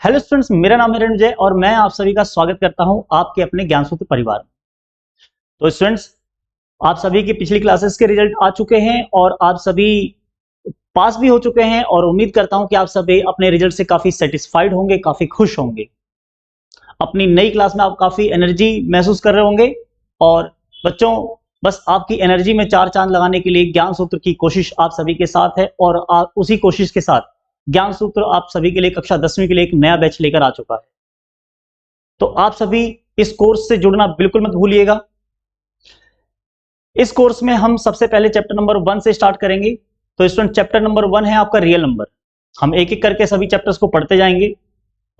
Hello students, मेरा नाम है रणजय और मैं आप सभी का स्वागत करता हूं आपके अपने ज्ञानसूत्र परिवार में। तो स्टूडेंट्स, आप सभी के पिछली क्लासेस के रिजल्ट आ चुके हैं और आप सभी पास भी हो चुके हैं और उम्मीद करता हूं कि आप सभी अपने रिजल्ट से काफी सेटिस्फाइड होंगे, काफी खुश होंगे। अपनी नई क्लास में आप काफी एनर्जी महसूस कर रहे होंगे और बच्चों, बस आपकी एनर्जी में चार चांद लगाने के लिए ज्ञानसूत्र की कोशिश आप सभी के साथ है और आप उसी कोशिश के साथ ज्ञानसूत्र आप सभी के लिए कक्षा 10वीं के लिए एक नया बैच लेकर आ चुका है। तो आप सभी इस कोर्स से जुड़ना बिल्कुल मत भूलिएगा। इस कोर्स में हम सबसे पहले चैप्टर नंबर 1 से स्टार्ट करेंगे। तो स्टूडेंट, चैप्टर नंबर 1 है आपका रियल नंबर। हम एक एक करके सभी चैप्टर्स को पढ़ते जाएंगे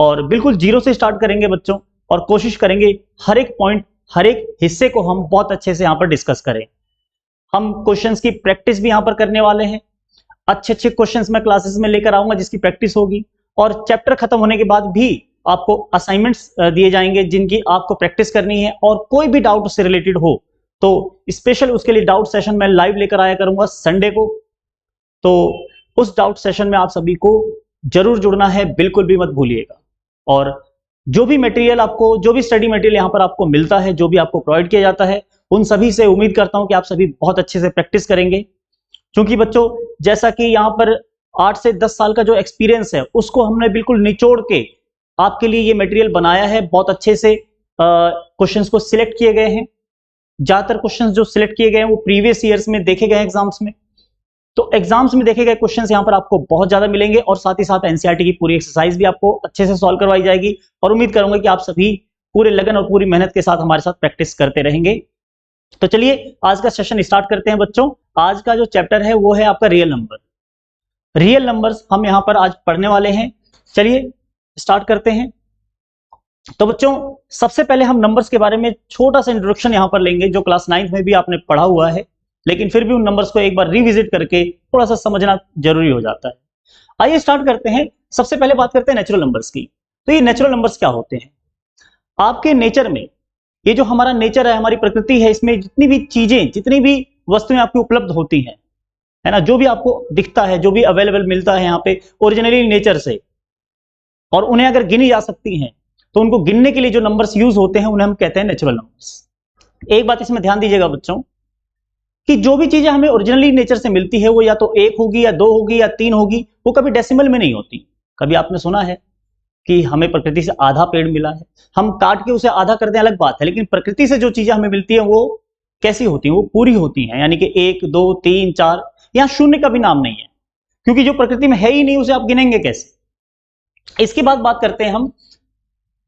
और बिल्कुल जीरो से स्टार्ट करेंगे बच्चों, और कोशिश करेंगे हर एक पॉइंट, हर एक हिस्से को हम बहुत अच्छे से यहां पर डिस्कस करें। हम क्वेश्चंस की प्रैक्टिस भी यहां पर करने वाले हैं। अच्छे क्वेश्चंस मैं क्लासेस में लेकर आऊंगा जिसकी प्रैक्टिस होगी, और चैप्टर खत्म होने के बाद भी आपको असाइनमेंट्स दिए जाएंगे जिनकी आपको प्रैक्टिस करनी है। और कोई भी डाउट उससे रिलेटेड हो तो स्पेशल उसके लिए डाउट सेशन मैं लाइव लेकर आया करूंगा संडे को। तो उस डाउट सेशन में आप सभी को जरूर जुड़ना है, बिल्कुल भी मत भूलिएगा। और जो भी मटेरियल आपको, जो भी स्टडी मटेरियल यहाँ पर आपको मिलता है, जो भी आपको प्रोवाइड किया जाता है, उन सभी से उम्मीद करता हूं कि आप सभी बहुत अच्छे से प्रैक्टिस करेंगे। क्योंकि बच्चों, जैसा कि यहाँ पर 8 से 10 साल का जो एक्सपीरियंस है उसको हमने बिल्कुल निचोड़ के आपके लिए ये मटेरियल बनाया है। बहुत अच्छे से क्वेश्चंस को सिलेक्ट किए गए हैं। ज्यादातर क्वेश्चंस जो सिलेक्ट किए गए हैं वो प्रीवियस ईयर्स में देखे गए एग्जाम्स में। तो एग्जाम्स में देखे गए क्वेश्चंस यहाँ पर आपको बहुत ज्यादा मिलेंगे और साथ ही साथ एनसीईआरटी की पूरी एक्सरसाइज भी आपको अच्छे से सॉल्व करवाई जाएगी। और उम्मीद करूंगा कि आप सभी पूरे लगन और पूरी मेहनत के साथ हमारे साथ प्रैक्टिस करते रहेंगे। तो चलिए आज का सेशन स्टार्ट करते हैं बच्चों। आज का जो चैप्टर है वो है आपका रियल नंबर। रियल नंबर्स हम यहां पर आज पढ़ने वाले हैं। चलिए स्टार्ट करते हैं। तो बच्चों, सबसे पहले हम नंबर्स के बारे में छोटा सा इंट्रोडक्शन यहां पर लेंगे, जो क्लास 9th में भी आपने पढ़ा हुआ है, लेकिन फिर भी उन नंबर्स को एक बार रिविजिट करके थोड़ा सा समझना जरूरी हो जाता है। आइए स्टार्ट करते हैं। सबसे पहले बात करते हैं नेचुरल नंबर्स की। तो ये नेचुरल नंबर्स क्या होते हैं? आपके नेचर में, ये जो हमारा नेचर है, हमारी प्रकृति है, इसमें जितनी भी चीजें, जितनी भी वस्तुएं आपकी उपलब्ध होती हैं, है ना, जो भी आपको दिखता है, जो भी अवेलेबल मिलता है यहाँ पे ओरिजिनली नेचर से, और उन्हें अगर गिनी जा सकती हैं तो उनको गिनने के लिए जो नंबर्स यूज होते हैं उन्हें हम कहते हैं नेचुरल नंबर्स। एक बात इसमें ध्यान दीजिएगा बच्चों कि जो भी चीजें हमें ओरिजिनली नेचर से मिलती है वो या तो 1 होगी या 2 होगी या 3 होगी, वो कभी डेसिमल में नहीं होती। कभी आपने सुना है कि हमें प्रकृति से आधा पेड़ मिला है, हम काट के उसे आधा कर दें अलग बात है, लेकिन प्रकृति से जो चीजें हमें मिलती है वो कैसी होती है? वो पूरी होती हैं। यानी कि 1, 2, 3, 4, यहां शून्य का भी नाम नहीं है, क्योंकि जो प्रकृति में है ही नहीं उसे आप गिनेंगे कैसे? इसके बाद बात करते हैं हम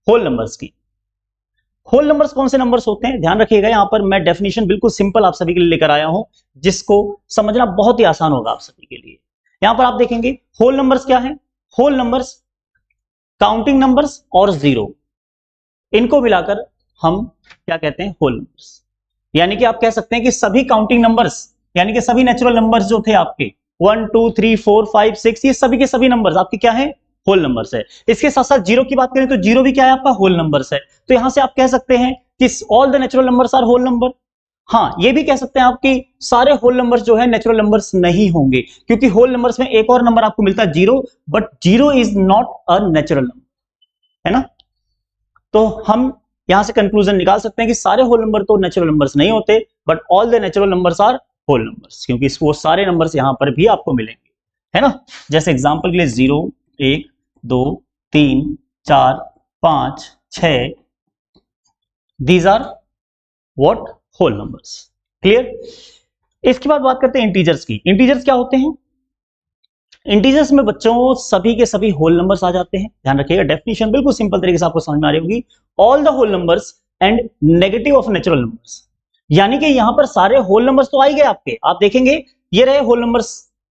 होल नंबर्स की। होल नंबर्स कौन से नंबर्स होते हैं? ध्यान रखिएगा, यहां पर मैं डेफिनेशन बिल्कुल सिंपल आप सभी के लिए लेकर आया हूं, जिसको समझना बहुत ही आसान होगा आप सभी के लिए। यहां पर आप देखेंगे होल नंबर्स क्या है। होल नंबर्स काउंटिंग नंबर्स और जीरो, इनको मिलाकर हम क्या कहते हैं? Whole numbers. यानी कि आप कह सकते हैं कि सभी काउंटिंग नंबर्स, यानी कि सभी नेचुरल नंबर्स जो थे आपके 1, 2, 3, 4, 5, 6, ये सभी के सभी नंबर्स आपके क्या है? होल नंबर्स है। इसके साथ साथ जीरो की बात करें तो जीरो भी क्या है? आपका होल नंबर्स है। तो यहां से आप कह सकते हैं कि all the natural numbers are whole number. हाँ, ये भी कह सकते हैं आप कि सारे होल नंबर्स जो है नेचुरल नंबर्स नहीं होंगे, क्योंकि होल नंबर्स में एक और नंबर आपको मिलता है zero, but zero is not a natural number, है ना। तो हम यहां से कंक्लूजन निकाल सकते हैं कि सारे होल नंबर तो नेचुरल नंबर्स नहीं होते, but all the natural numbers are whole numbers, क्योंकि वो सारे नंबर्स यहां पर भी आपको मिलेंगे, है ना। जैसे एग्जांपल के लिए 0, 1, 2, 3, 4, 5, 6, these are what? Whole numbers. Clear. इसके बाद बात करते हैं इंटीजर्स की। इंटीजर्स क्या होते हैं? इंटीजर्स में बच्चों सभी के सभी होल नंबर्स आ जाते हैं। ध्यान रखिएगा, डेफिनेशन बिल्कुल सिंपल तरीके से आपको समझ में आ रही होगी। All the whole numbers and negative of natural numbers, यानी कि यहां पर सारे होल नंबर्स तो आ ही गए आपके। आप देखेंगे ये रहे होल नंबर्स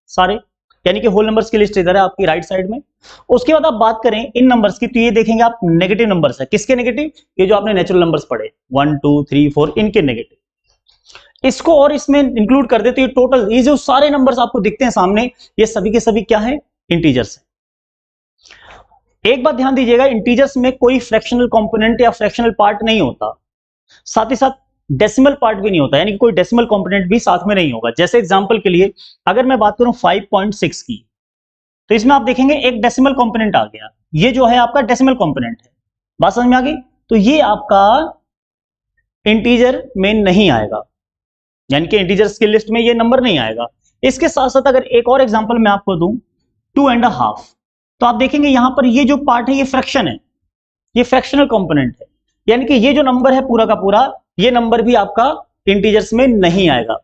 सारे, यानी कि होल नंबर्स की लिस्ट इधर है आपकी राइट साइड में। उसके बाद आप बात करें इन नंबर्स की, तो ये देखेंगे आप नेगेटिव नंबर्स है। किसके नेगेटिव? ये जो आपने नेचुरल नंबर्स पढ़े 1, 2, 3, 4, इनके नेगेटिव। इसको और इसमें इंक्लूड कर देते हैं टोटल, ये जो सारे नंबर्स आपको दिखते हैं सामने, ये सभी के सभी क्या है? इंटीजर्स है। एक बात ध्यान दीजिएगा, इंटीजर्स में कोई फ्रैक्शनल कंपोनेंट या फ्रैक्शनल पार्ट नहीं होता, साथ ही साथ डेसिमल पार्ट भी नहीं होता, यानी कि कोई डेसिमल कंपोनेंट भी साथ में नहीं होगा। जैसे एग्जांपल के लिए अगर मैं बात करूं 5.6 की, तो इसमें आप देखेंगे एक डेसिमल कंपोनेंट आ गया, ये जो है आपका डेसिमल कंपोनेंट है। बात समझ में आ गई? तो ये आपका इंटीजर में नहीं आएगा, यानी कि इंटीजर्स की लिस्ट में ये नंबर नहीं आएगा। इसके साथ साथ अगर एक और एग्जांपल मैं आपको दूं 2.5, तो आप देखेंगे यहां पर ये जो पार्ट है ये फ्रैक्शन है, ये फ्रैक्शनल कंपोनेंट है, यानी कि ये जो नंबर है पूरा का पूरा, ये नंबर भी आपका इंटीजर्स में नहीं आएगा।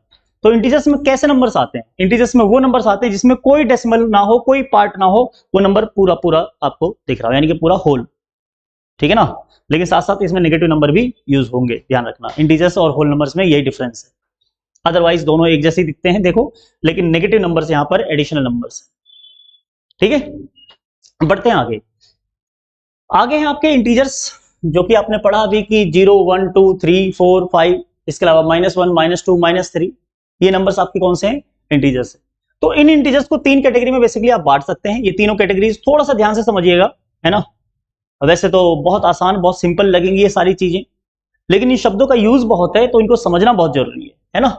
तो इंटीजर्स में कैसे नंबर्स आते हैं? इंटीजर्स में वो नंबर्स आते हैं जिसमें कोई डेसिमल ना हो, कोई पार्ट ना हो, वो नंबर पूरा पूरा आपको दिख रहा हो, यानी कि पूरा होल। ठीक है ना? लेकिन साथ साथ इसमें नेगेटिव नंबर भी यूज होंगे, ध्यान रखना। इंटीजर्स और होल नंबर्स में यही डिफरेंस है, अदरवाइज दोनों एक जैसे दिखते हैं देखो, लेकिन नेगेटिव नंबर्स यहां पर एडिशनल नंबर्स। ठीक है, बढ़ते हैं आगे। आगे हैं आपके इंटीजर्स, जो कि आपने पढ़ा अभी कि 0, 1, 2, 3, 4, 5, इसके अलावा -1, -2, -3, ये नंबर्स आपके कौन से हैं? इंटीजर्स है। तो इन इंटीजर्स को 3 कैटेगरी में बेसिकली आप बांट सकते हैं। ये तीनों कैटेगरीज थोड़ा सा ध्यान से समझिएगा, है ना? वैसे तो बहुत आसान, बहुत सिंपल लगेंगी ये सारी चीजें, लेकिन इन शब्दों का यूज बहुत है, तो इनको समझना बहुत जरूरी है ना?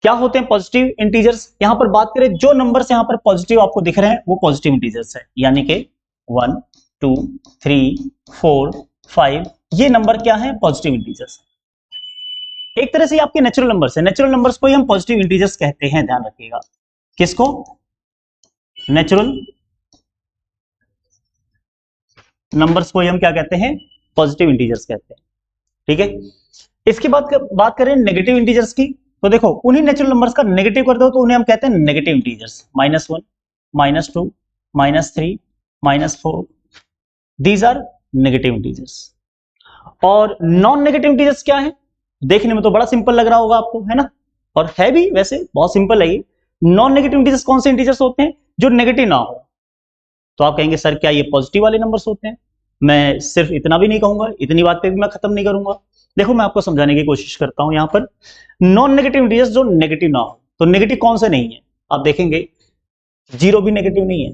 क्या होते हैं पॉजिटिव इंटीजर्स? यहां पर बात करें, जो नंबर्स यहां पर पॉजिटिव आपको दिख रहे हैं वो पॉजिटिव इंटीजर्स है, यानी कि 1, 2, 3, 4, 5, ये नंबर क्या है? Positive integers. एक तरह से आपके नेचुरल नंबर्स है, नेचुरल नंबर्स को ही हम पॉजिटिव इंटीजर्स कहते हैं, ध्यान रखिएगा। किसको? नेचुरल नंबर्स को ही हम क्या कहते हैं? पॉजिटिव इंटीजर्स कहते हैं। ठीक है, इसके बाद बात करें नेगेटिव इंटीजर्स की, तो देखो उन्हीं नेचुरल नंबर्स का नेगेटिव कर दो तो उन्हें हम कहते हैं negative integers. -1, -2, -3, -4, these are negative integers. और नॉन नेगेटिव इंटीजर्स क्या है? देखने में तो बड़ा सिंपल लग रहा होगा आपको, है ना? और है भी, वैसे बहुत सिंपल है ये। नॉन नेगेटिव इंटीजर्स कौन से इंटीजर्स होते हैं? जो नेगेटिव ना हो। तो आप कहेंगे सर क्या ये पॉजिटिव वाले नंबर्स होते हैं? मैं सिर्फ इतना भी नहीं कहूंगा, इतनी बात पे भी मैं खत्म नहीं करूंगा। देखो मैं आपको समझाने की कोशिश करता हूं। यहां पर नॉन नेगेटिव इंटीजर्स जो नेगेटिव ना हो, तो नेगेटिव कौन से नहीं है? आप देखेंगे 0 भी नेगेटिव नहीं है,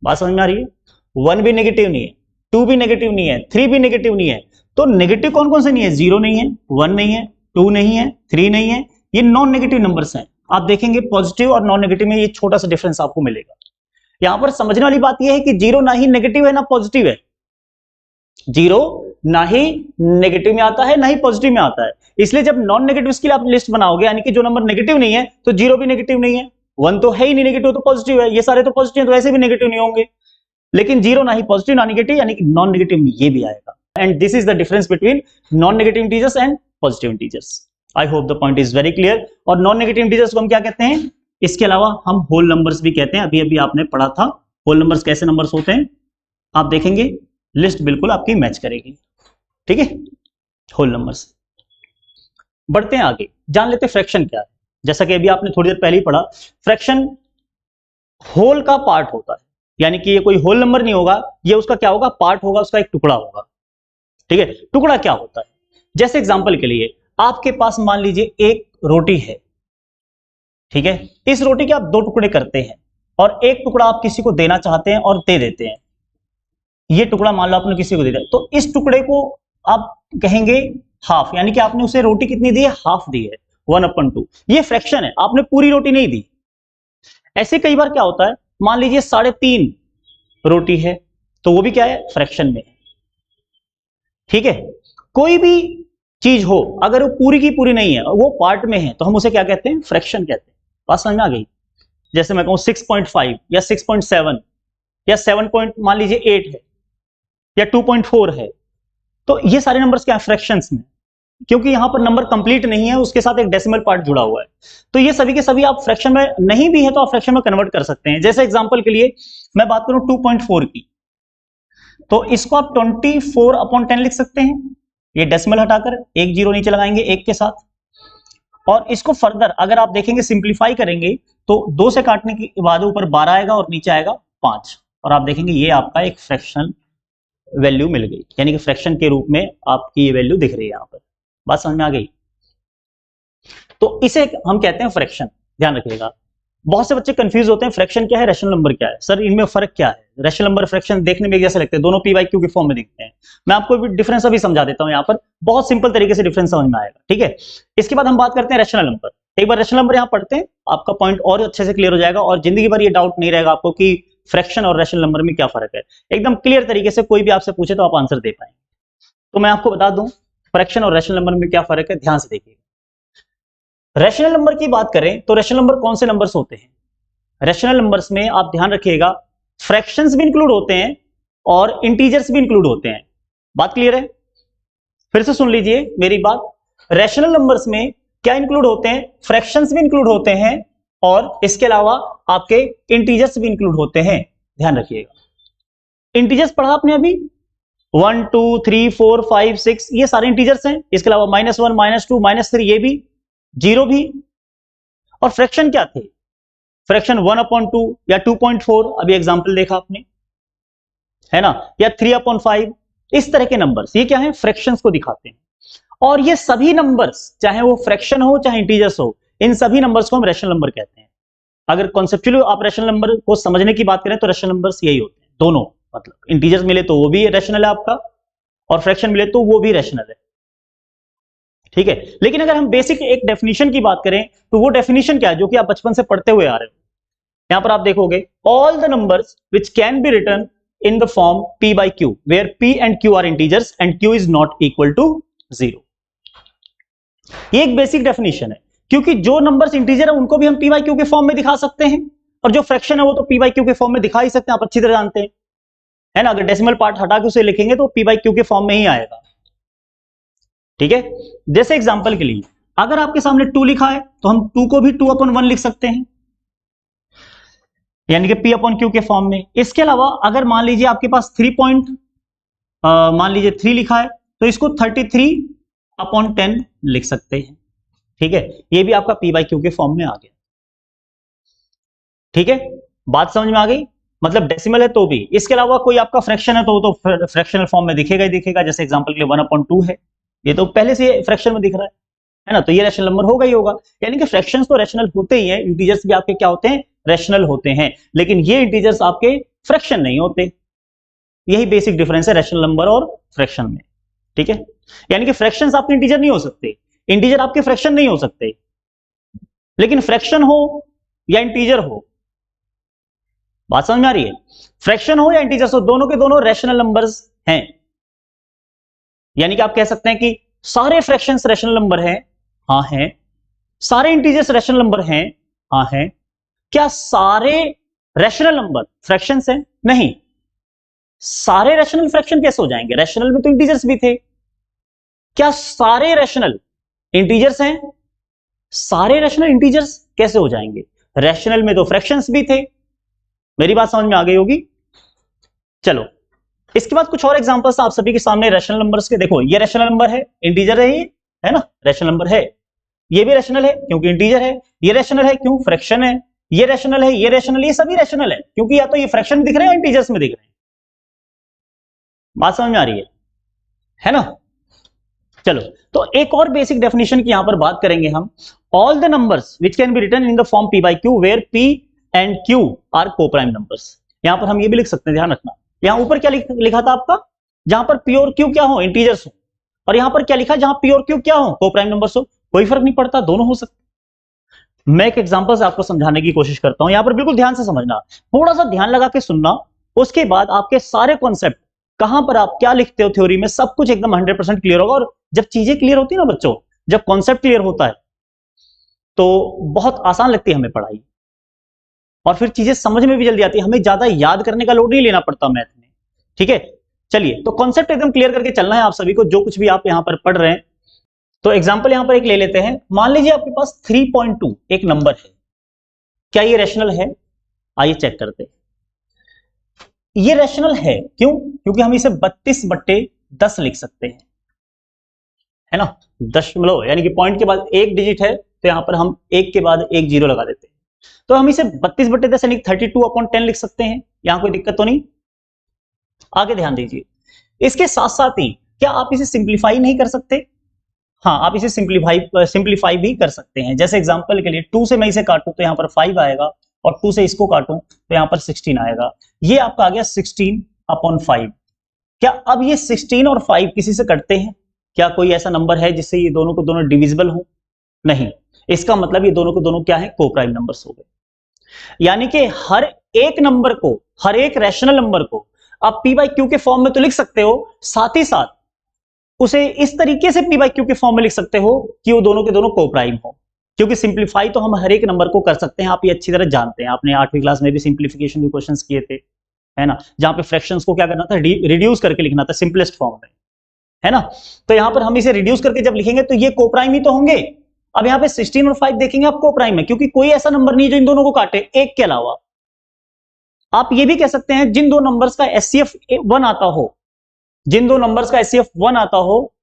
बात समझ में आ रही है? 1 भी नेगेटिव नहीं है, 2 भी नेगेटिव नहीं है, 3 भी नेगेटिव नहीं है। तो नेगेटिव कौन कौन से नहीं है? 0 नहीं है, 1 नहीं है, 2 नहीं है, 3 नहीं है, ये नॉन नेगेटिव नंबर्स हैं। आप देखेंगे पॉजिटिव और नॉन नेगेटिव में ये छोटा सा डिफरेंस आपको मिलेगा। यहां पर समझने वाली बात यह है कि 0 ना ही नेगेटिव है ना पॉजिटिव है। 0 ना ही नेगेटिव में आता है ना ही पॉजिटिव में आता है। इसलिए जब नॉन नेगेटिव के लिए आप लिस्ट बनाओगे, यानी कि जो नंबर नेगेटिव नहीं है, तो 0 भी नेगेटिव नहीं है, 1 तो है ही नहीं नेगेटिव, तो पॉजिटिव है, ये सारे तो पॉजिटिव है, तो ऐसे भी नेगेटिव नहीं होंगे। लेकिन 0 ना ही पॉजिटिव ना नेगेटिव, यानी कि नॉन नेगेटिव में ये भी आएगा। And this is the difference between non negative integers and positive integers. I hope the point is very clear. और नॉन नेगेटिव इंटीजर्स को हम क्या कहते हैं? इसके अलावा हम होल नंबर्स भी कहते हैं। अभी अभी आपने पढ़ा था होल नंबर्स कैसे नंबर्स होते हैं, आप देखेंगे लिस्ट बिल्कुल आपकी मैच करेगी। ठीक है, होल नंबर्स। बढ़ते हैं आगे, जान लेते हैं फ्रैक्शन क्या है। जैसा कि अभी आपने थोड़ी देर पहले ही पढ़ा, फ्रैक्शन होल का पार्ट होता है, यानी कि ये कोई होल नंबर नहीं होगा, ये उसका क्या होगा? पार्ट होगा, उसका एक टुकड़ा होगा। ठीक है, टुकड़ा क्या होता है? जैसे एग्जांपल के लिए आपके पास मान लीजिए एक रोटी है, ठीक है, इस रोटी के आप 2 टुकड़े करते हैं और एक टुकड़ा आप किसी को देना चाहते हैं और दे देते हैं। ये टुकड़ा मान लो आपने किसी को दे दिया, तो इस टुकड़े को आप कहेंगे हाफ, यानी कि आपने उसे रोटी कितनी दी है? हाफ दी है, 1/2। ये फ्रैक्शन है, आपने पूरी रोटी नहीं दी। ऐसे कई बार क्या होता है, मान लीजिए 3.5 रोटी है, तो वो भी क्या है? फ्रैक्शन में है। ठीक है, कोई भी चीज हो अगर वो पूरी की पूरी नहीं है, वो पार्ट में है, तो हम उसे क्या कहते हैं? फ्रैक्शन कहते हैं। बात समझ में आ गई? जैसे मैं कहूं 6.5 या 6.7 या 7 मान लीजिए 8 है या 2.4 है, तो ये सारे नंबर्स क्या है? फ्रैक्शंस में, क्योंकि यहां पर नंबर कंप्लीट नहीं है, उसके साथ एक डेसिमल पार्ट जुड़ा हुआ है। तो ये सभी के सभी आप फ्रैक्शन में नहीं भी है तो आप फ्रैक्शन में कन्वर्ट कर सकते हैं। जैसे एग्जांपल के लिए मैं बात करूं 2.4 की, तो इसको आप 24/10 लिख सकते हैं। ये डेसिमल हटाकर एक जीरो नीचे लगाएंगे 1 के साथ, और इसको फर्दर अगर आप देखेंगे सिंप्लीफाई करेंगे तो 2 से काटने के बाद ऊपर 12 आएगा और नीचे आएगा 5, और आप देखेंगे ये आपका एक फ्रैक्शन वैल्यू मिल गई, यानी कि फ्रैक्शन के रूप में आपकी ये वैल्यू दिख रही है यहां पर। बात समझ में आ गई? तो इसे हम कहते हैं फ्रैक्शन, ध्यान रखिएगा। बहुत से बच्चे कंफ्यूज होते हैं फ्रैक्शन क्या है, रैशनल नंबर क्या है। सर इनमें फर्क क्या है? रैशनल नंबर फ्रैक्शन देखने में जैसे लगते हैं, दोनों p/q के फॉर्म में दिखते हैं। मैं आपको डिफरेंस अभी समझा देता हूं, यहां पर बहुत सिंपल तरीके से डिफरेंस समझ में आएगा। ठीक है, इसके बाद हम बात करते हैं रैशनल नंबर। एक बार रैशनल नंबर यहां पढ़ते हैं, आपका पॉइंट और अच्छे से क्लियर हो जाएगा और जिंदगी भर ये डाउट नहीं रहेगा आपको कि फ्रैक्शन और रैशनल नंबर में क्या फर्क है, एकदम क्लियर तरीके से कोई भी आपसे पूछे तो आप आंसर दे पाएंगे। तो मैं आपको बता दूं फ्रैक्शन और रैशनल नंबर में क्या फर्क है, ध्यान से देखिए। रैशनल नंबर की बात करें तो रैशनल नंबर कौन से नंबर्स होते हैं, रैशनल नंबर्स में आप ध्यान रखिएगा फ्रैक्शंस भी इंक्लूड होते हैं और इंटीजर्स भी इंक्लूड होते हैं। बात क्लियर है, फिर से सुन लीजिए मेरी बात। रैशनल नंबर्स में क्या इंक्लूड होते हैं, फ्रैक्शंस भी इंक्लूड होते हैं और इसके अलावा आपके इंटीजर्स भी इंक्लूड होते हैं, ध्यान रखिएगा। इंटीजर्स पढ़ा आपने अभी, 1 2 3 4 5 6 ये सारे इंटीजर्स हैं, इसके अलावा -1 -2 -3 ये भी, 0 भी। और फ्रैक्शन क्या थे, फ्रैक्शन 1/2 या 2.4 अभी एग्जांपल देखा आपने, है ना, या 3/5, इस तरह के नंबर्स ये क्या है, फ्रैक्शंस को दिखाते हैं। और ये सभी नंबर्स चाहे वो फ्रैक्शन हो चाहे इंटीजर्स हो, इन सभी नंबर्स को हम रैशनल नंबर कहते हैं। अगर कॉन्सेप्चुअली आप रैशनल नंबर को समझने की बात करें तो रैशनल नंबर्स यही होते हैं दोनों, मतलब इंटीजर्स मिले तो वो भी रैशनल है आपका और फ्रैक्शन मिले तो वो भी रैशनल है, ठीक है। लेकिन अगर हम बेसिक एक डेफिनेशन की बात करें तो वो डेफिनेशन क्या है जो कि आप बचपन से पढ़ते हुए आ रहे हो। यहां पर आप देखोगे all the numbers which can be written in the form p by q where p and q are integers and q is not equal to 0। ये एक बेसिक डेफिनेशन है, क्योंकि जो नंबर्स इंटीजर है उनको भी हम p by q के फॉर्म में दिखा सकते हैं और जो फ्रैक्शन है वो तो p by q के फॉर्म में दिखा ही सकते हैं, आप अच्छी तरह जानते हैं, है ना। अगर डेसिमल पार्ट हटा के उसे लिखेंगे तो p by q के फॉर्म में ही आएगा, ठीक है। जैसे एग्जांपल के लिए अगर आपके सामने 2 लिखा है तो हम 2 को भी 2/1 लिख सकते हैं, यानी कि p/q के फॉर्म में। इसके अलावा अगर मान लीजिए आपके पास 3 लिखा है तो इसको 33/10 लिख सकते हैं, ठीक है। ये भी आपका p by q के फॉर्म में आ गया, ठीक है। बात समझ में आ गई, मतलब डेसिमल है तो भी। इसके अलावा कोई आपका फ्रैक्शन है तो वो तो फ्रैक्शनल फॉर्म में दिखेगा ही दिखेगा, जैसे एग्जांपल के लिए 1/2 है, ये तो पहले से फ्रैक्शन में दिख रहा है ना, तो ये रैशनल नंबर होगा ही होगा। यानी कि फ्रैक्शंस तो रैशनल होते ही हैं, इंटीजर्स भी आपके क्या होते हैं, रैशनल होते हैं, लेकिन ये इंटीजर्स आपके फ्रैक्शन नहीं होते। यही बेसिक डिफरेंस है रैशनल नंबर और फ्रैक्शन में, ठीक है। यानी कि फ्रैक्शंस आपके इंटीजर नहीं हो सकते, इंटीजर आपके फ्रैक्शन नहीं हो सकते, लेकिन फ्रैक्शन हो या इंटीजर हो, बात समझ में आ रही है, फ्रैक्शन हो या इंटीजर्स हो, दोनों के दोनों रैशनल नंबर्स हैं। यानी कि आप कह सकते हैं कि सारे फ्रैक्शंस रैशनल नंबर हैं, हाँ हैं। सारे इंटीजर्स रैशनल नंबर हैं, हाँ हैं। क्या सारे रैशनल नंबर फ्रैक्शंस हैं, नहीं। सारे रैशनल फ्रैक्शन कैसे हो जाएंगे, रैशनल में तो इंटीजर्स भी थे। क्या सारे रैशनल इंटीजर्स हैं, सारे रैशनल इंटीजर्स कैसे हो जाएंगे, रैशनल में तो फ्रैक्शंस भी थे। मेरी बात समझ में आ गई होगी। चलो इसके बाद कुछ और एग्जांपल्स आप सभी के सामने रैशनल नंबर्स के। देखो ये रैशनल नंबर है, इंटीजर है, ये है ना, रैशनल नंबर है। ये भी रैशनल है क्योंकि इंटीजर है, ये रैशनल है क्यों, फ्रैक्शन है, ये रैशनल है, ये रैशनल, ये सभी रैशनल है क्योंकि या तो ये फ्रैक्शन में दिख रहे हैं या इंटीजर्स में दिख रहे हैं। बात समझ में आ रही है ना। चलो तो एक और बेसिक डेफिनेशन की यहां पर बात करेंगे हम। All the numbers which can be written in the form p by q where p and q are coprime numbers. यहां पर हम ये भी लिख सकते हैं, ध्यान रखना, यहां ऊपर क्या लिखा था आपका, जहां पर p और q क्या हो, इंटीजर्स हो, और यहां पर क्या लिखा, जहां p और q क्या हो, कोप्राइम नंबर्स हो। कोई फर्क नहीं पड़ता, दोनों हो सकते। मैं एक एग्जांपल से आपको समझाने की कोशिश करता हूं, यहां पर बिल्कुल ध्यान से समझना, थोड़ा सा ध्यान लगा के सुनना, उसके बाद आपके सारे कॉन्सेप्ट कहां पर आप क्या लिखते हो थ्योरी में, सब कुछ एकदम 100% क्लियर होगा। और जब चीजें क्लियर होती है ना बच्चों, जब कॉन्सेप्ट क्लियर होता है तो बहुत आसान लगती है हमें पढ़ाई, और फिर चीजें समझ में भी जल्दी आती है, हमें ज्यादा याद करने का लोड नहीं लेना पड़ता मैथ में, ठीक है। चलिए तो कॉन्सेप्ट एकदम क्लियर करके चलना है आप सभी को, जो कुछ भी आप यहां पर पढ़ रहे हैं। तो एग्जांपल यहां पर एक ले लेते हैं, मान लीजिए आपके पास 3.2 एक नंबर है, क्या ये रैशनल है, आइए चेक करते हैं। ये रैशनल है क्यों, क्योंकि हम इसे 32/10 लिख सकते हैं, है ना, दशमलव, यानी कि पॉइंट के बाद एक डिजिट है तो यहां पर हम एक के बाद एक जीरो लगा देते हैं, तो हम इसे 32/10 यानी 32/10 लिख सकते हैं। यहां कोई दिक्कत तो नहीं। आगे ध्यान दीजिए, इसके साथ साथ ही क्या आप इसे सिंप्लीफाई नहीं कर सकते, हाँ आप इसे सिंप्लीफाई भी कर सकते हैं। जैसे एग्जांपल के लिए 2 से मैं इसे काटूं तो यहां पर 5 आएगा, और 2 से इसको काटूं तो यहां पर 16 आएगा। ये आपका आ गया 16/5। क्या अब ये 16 और 5 किसी से कटते हैं, क्या कोई ऐसा नंबर है जिससे ये दोनों को दोनों डिविजिबल हो, नहीं। इसका मतलब ये दोनों को दोनों क्या है, कोप्राइम नंबर्स हो गए। यानी कि हर एक नंबर को, हर एक रैशनल नंबर को आप पी बाई क्यू के फॉर्म में तो लिख सकते हो, साथ ही साथ उसे इस तरीके से पी बाई क्यू के फॉर्म में लिख सकते हो कि वो दोनों के दोनों कोप्राइम हो, क्योंकि सिंप्लीफाई तो हम हर एक नंबर को कर सकते हैं, आप ये अच्छी तरह जानते हैं, आपने 8वीं क्लास में भी सिंप्लीफिकेशन के क्वेश्चंस किए थे, है ना, जहां पे फ्रैक्शंस को क्या करना था, रिड्यूस करके लिखना था सिंपलेस्ट फॉर्म में, है ना। तो यहां पर हम इसे रिड्यूस करके जब लिखेंगे तो ये कोप्राइम ही तो होंगे। अब यहां पे 16 और 5 देखेंगे आप कोप्राइम है, क्योंकि कोई ऐसा नंबर नहीं है जो इन दोनों को काटे, एक के अलावा। आप ये भी कह सकते हैं जिन दो नंबर्स का एचसीएफ 1 आता हो, जिन दो नंबर्स का एचसीएफ 1 आता हो,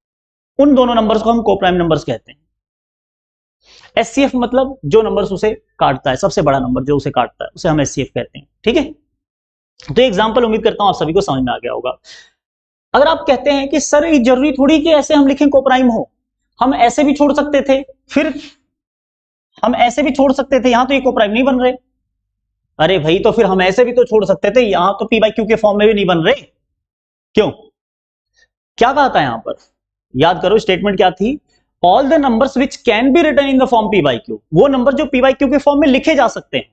उन दोनों नंबर्स को हम कोप्राइम नंबर्स कहते हैं। एचसीएफ मतलब जो नंबर्स उसे काटता है, सबसे बड़ा नंबर जो उसे काटता है, उसे हम एचसीएफ कहते हैं, ठीक है। तो एग्जांपल उम्मीद करता हूं आप सभी को समझ में आ गया होगा। अगर आप कहते हैं कि सर ये जरूरी थोड़ी कि ऐसे हम लिखें कोप्राइम हो, हम ऐसे भी छोड़ सकते थे, फिर हम ऐसे भी छोड़ सकते थे, यहां तो ये कोप्राइम नहीं बन रहे। अरे भाई तो फिर हम ऐसे भी तो छोड़ सकते थे, यहां तो पी बाई क्यू के फॉर्म में भी नहीं बन रहे, क्यों? क्या कहा था यहां पर, याद करो स्टेटमेंट क्या थी, all the numbers which can be written in the form P by Q, वो नंबर जो पी बाई क्यू के फॉर्म में लिखे जा सकते हैं,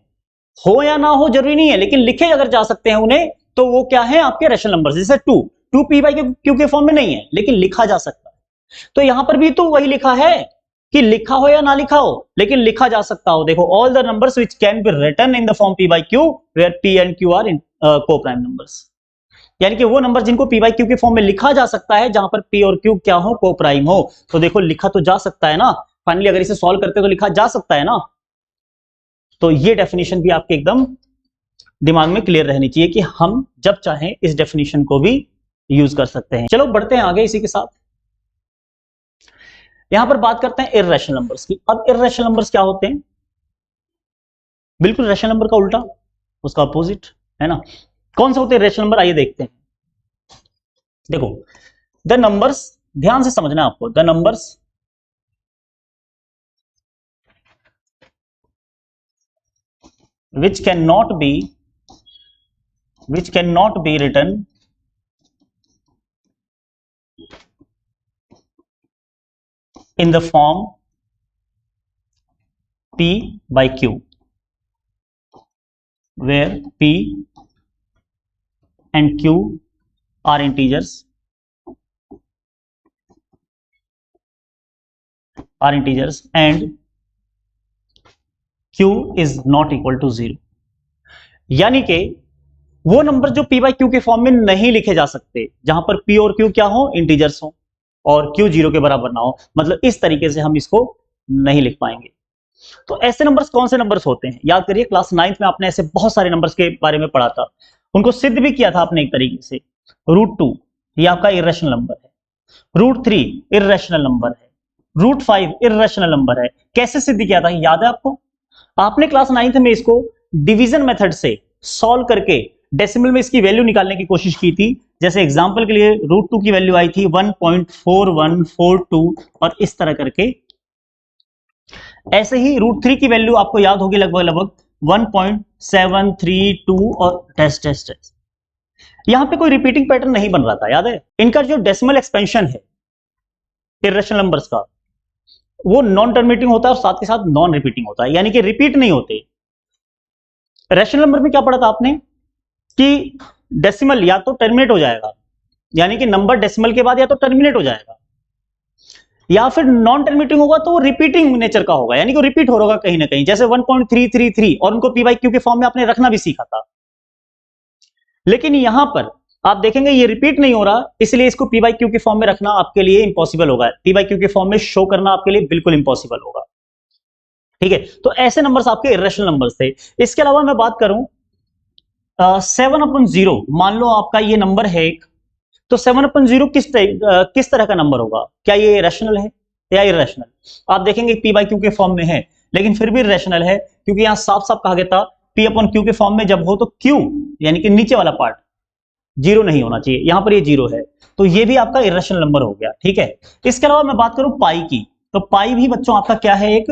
हो या ना हो जरूरी नहीं है, लेकिन लिखे अगर जा सकते हैं उन्हें, तो वो क्या है, आपके रैशनल नंबर्स। जैसे टू पी बाई क्यू के फॉर्म में नहीं है, लेकिन लिखा जा सकता है। तो यहां पर भी तो वही लिखा है कि लिखा हो या ना लिखा हो, लेकिन लिखा जा सकता हो। देखो, all the numbers which can be written in the form P by Q where P and Q are in coprime numbers, यानी कि वो नंबर जिनको पी बाई क्यू के फॉर्म में लिखा जा सकता है, जहां पर पी और क्यू क्या हो, कोप्राइम हो। तो देखो लिखा तो जा सकता है ना, फाइनली अगर इसे सॉल्व करते तो लिखा जा सकता है ना। तो ये डेफिनेशन भी आपके एकदम दिमाग में क्लियर रहनी चाहिए कि हम जब चाहें इस डेफिनेशन को भी यूज कर सकते हैं। चलो बढ़ते हैं आगे इसी के साथ। यहां पर बात करते हैं इर्रेशनल नंबर्स की। अब इर्रेशनल नंबर्स क्या होते हैं, बिल्कुल रैशनल नंबर का उल्टा, उसका अपोजिट, है ना। कौन से होते हैं रैशनल नंबर, आइए देखते हैं। देखो, द नंबर्स, ध्यान से समझना है आपको, the numbers which cannot be written in the form p by q, where p and q are integers and q is not equal to 0। यानी कि वो नंबर जो p बाई क्यू के फॉर्म में नहीं लिखे जा सकते, जहां पर p और q क्या हो, इंटीजर्स हो, और q 0 के बराबर ना हो, मतलब इस तरीके से हम इसको नहीं लिख पाएंगे। तो ऐसे नंबर्स कौन से नंबर्स होते हैं, याद करिए क्लास 9th में आपने ऐसे बहुत सारे नंबर्स के बारे में पढ़ा था, उनको सिद्ध भी किया था आपने एक तरीके से। √2 ये आपका इर्रेशनल नंबर है, √3 इर्रेशनल नंबर है, √5 इर्रेशनल नंबर है। कैसे सिद्ध किया था, याद है आपको? आपने क्लास 9th में इसको डिवीजन मेथड से सॉल्व करके डेसिमल में इसकी वैल्यू निकालने की कोशिश की थी। जैसे एग्जांपल के लिए √2 की वैल्यू आई थी 1.4142 और इस तरह करके। ऐसे ही √3 की वैल्यू आपको याद होगी लगभग 1.732 और डैश डैश डैश। यहां पे कोई रिपीटिंग पैटर्न नहीं बन रहा था, याद है? इनका जो डेसिमल एक्सपेंशन है इर्रेशनल नंबर्स का, वो नॉन टर्मिनेटिंग होता है और साथ के साथ नॉन रिपीटिंग होता है, यानी कि रिपीट नहीं होते। रैशनल नंबर में क्या पढ़ा था आपने कि डेसिमल या तो टर्मिनेट हो जाएगा, यानी कि नंबर डेसिमल के बाद या तो टर्मिनेट हो जाएगा, या फिर नॉन टर्मिनेटिंग होगा तो वो रिपीटिंग नेचर का होगा, यानी कि रिपीट हो होगा कहीं ना कहीं। जैसे 1.333 और उनको पी बाई क्यू के फॉर्म में आपने रखना भी सीखा था, लेकिन यहां पर आप देखेंगे ये रिपीट नहीं हो रहा, इसलिए इसको पी बाई क्यू के फॉर्म में रखना आपके लिए इंपॉसिबल होगा, पी बाई क्यू के फॉर्म में शो करना आपके लिए बिल्कुल इंपॉसिबल होगा, ठीक है। तो ऐसे नंबर्स आपके इर्रेशनल नंबर्स थे। इसके अलावा मैं बात करूं 7/0, मान लो आपका ये नंबर है एक, तो 7/0 किस तरह का नंबर होगा, क्या ये रैशनल है या इर्रेशनल? आप देखेंगे पी बाई क्यू के फॉर्म में है, लेकिन फिर भी रैशनल है, क्योंकि यहां साफ साफ कहा गया था पी अपॉन क्यू के फॉर्म में जब हो तो क्यू यानी कि नीचे वाला पार्ट 0 नहीं होना चाहिए, यहां पर ये 0 है, तो ये भी आपका इर्रेशनल नंबर हो गया, ठीक है। इसके अलावा मैं बात करूं पाई की, तो पाई भी बच्चों आपका क्या है, एक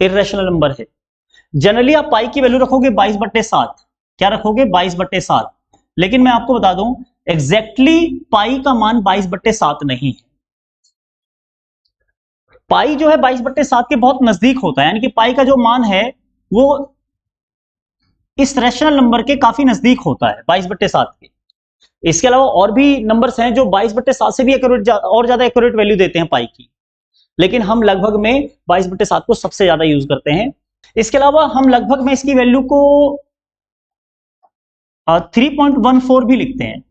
इर्रेशनल नंबर है। जनरली आप पाई की वैल्यू रखोगे 22/7, क्या रखोगे, 22/7, लेकिन मैं आपको बता दूं एग्जैक्टली पाई का मान 22/7 नहीं है। पाई जो है 22/7 के बहुत नजदीक होता है, यानी कि पाई का जो मान है वो इस रैशनल नंबर के काफी नजदीक होता है 22/7 के। इसके अलावा और भी नंबर्स हैं जो 22/7 से भी एक्यूरेट और ज्यादा एक्यूरेट वैल्यू देते हैं पाई की, लेकिन हम लगभग में 22/7 को सबसे ज्यादा यूज करते हैं। इसके अलावा हम लगभग में इसकी वैल्यू को 3.14 भी लिखते हैं,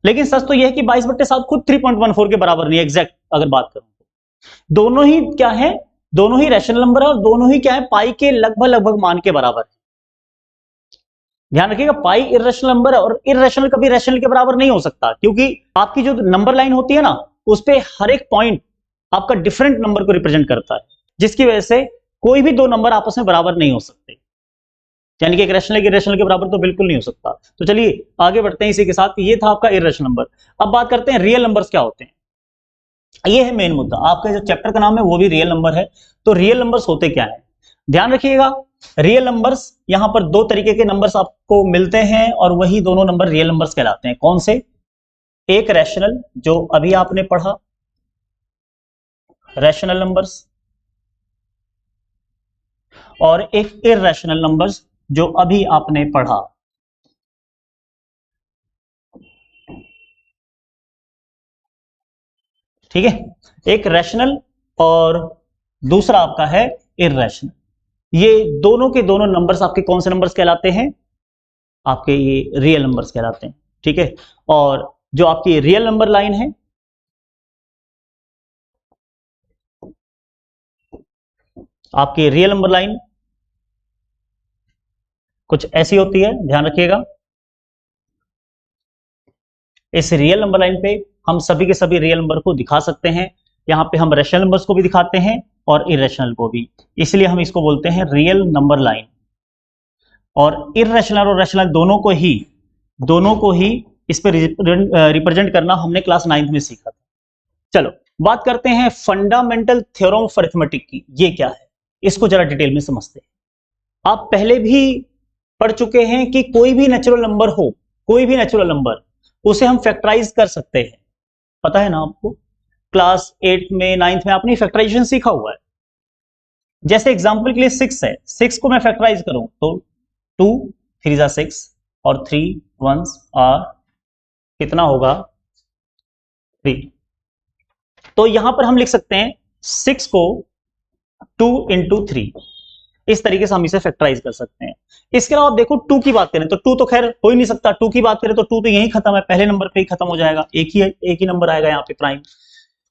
लेकिन सच तो यह है कि 22/7 खुद 3.14 के बराबर नहीं है एग्जैक्ट अगर बात करूं तो। दोनों ही क्या है, दोनों ही रैशनल नंबर है और दोनों ही क्या है, पाई के लगभग लगभग मान के बराबर है। ध्यान रखिएगा, पाई इर्रेशनल नंबर है और इर्रेशनल कभी रैशनल के बराबर नहीं हो सकता, क्योंकि आपकी जो नंबर लाइन होती है ना, उस पे हर एक पॉइंट आपका डिफरेंट नंबर को रिप्रेजेंट करता है, जिसकी वजह से कोई भी दो नंबर आपस में बराबर नहीं हो सकते। यानी कि एक रैशनल के बराबर तो बिल्कुल नहीं हो सकता। तो चलिए आगे बढ़ते हैं इसी के साथ। ये था आपका इर्रेशनल नंबर। अब बात करते हैं रियल नंबर्स क्या होते हैं। ये है मेन मुद्दा, आपका जो चैप्टर का नाम है वो भी रियल नंबर है। तो रियल नंबर्स होते क्या है, ध्यान रखिएगा। रियल नंबर्स, यहां पर दो तरीके के नंबर्स आपको मिलते हैं और वही दोनों नंबर रियल नंबर्स कहलाते हैं। कौन से? एक रैशनल, जो अभी आपने पढ़ा, रैशनल नंबर्स, और एक इर्रेशनल नंबर्स जो अभी आपने पढ़ा। ठीक है, एक रैशनल और दूसरा आपका है इर्रेशनल। ये दोनों के दोनों नंबर्स आपके कौन से नंबर्स कहलाते हैं? आपके ये रियल नंबर्स कहलाते हैं। ठीक है, और जो आपकी रियल नंबर लाइन है, आपकी रियल नंबर लाइन कुछ ऐसी होती है, ध्यान रखिएगा। इस रियल नंबर लाइन पे हम सभी के सभी रियल नंबर को दिखा सकते हैं। यहां पे हम रैशनल नंबर्स को भी दिखाते हैं और इरेशनल को भी, इसलिए हम इसको बोलते हैं रियल नंबर लाइन। और इरेशनल और रैशनल दोनों को ही इस पे रिप्रेजेंट करना हमने क्लास 9th में सीखा था। चलो बात करते हैं फंडामेंटल थ्योरम ऑफ अरिथमेटिक की। ये क्या है, इसको जरा डिटेल में समझते हैं। आप पहले भी पढ़ चुके हैं कि कोई भी नेचुरल नंबर हो, कोई भी नेचुरल नंबर, उसे हम फैक्टराइज कर सकते हैं। पता है ना आपको, क्लास 8th में 9th में आपने फैक्टराइजेशन सीखा हुआ है। जैसे एग्जांपल के लिए 6 है, 6 को मैं फैक्टराइज करूं तो 2 3 जा 6 और 3 1s आर कितना होगा 3। तो यहां पर हम लिख सकते हैं 6 को 2 into 3, इस तरीके से हम इसे फैक्टराइज कर सकते हैं। इसके अलावा आप देखो 2 की बात करें तो 2 तो खैर हो ही नहीं सकता। 2 की बात करें तो 2 तो यहीं खत्म है, पहले नंबर पे ही खत्म हो जाएगा, एक ही नंबर आएगा यहाँ पे प्राइम।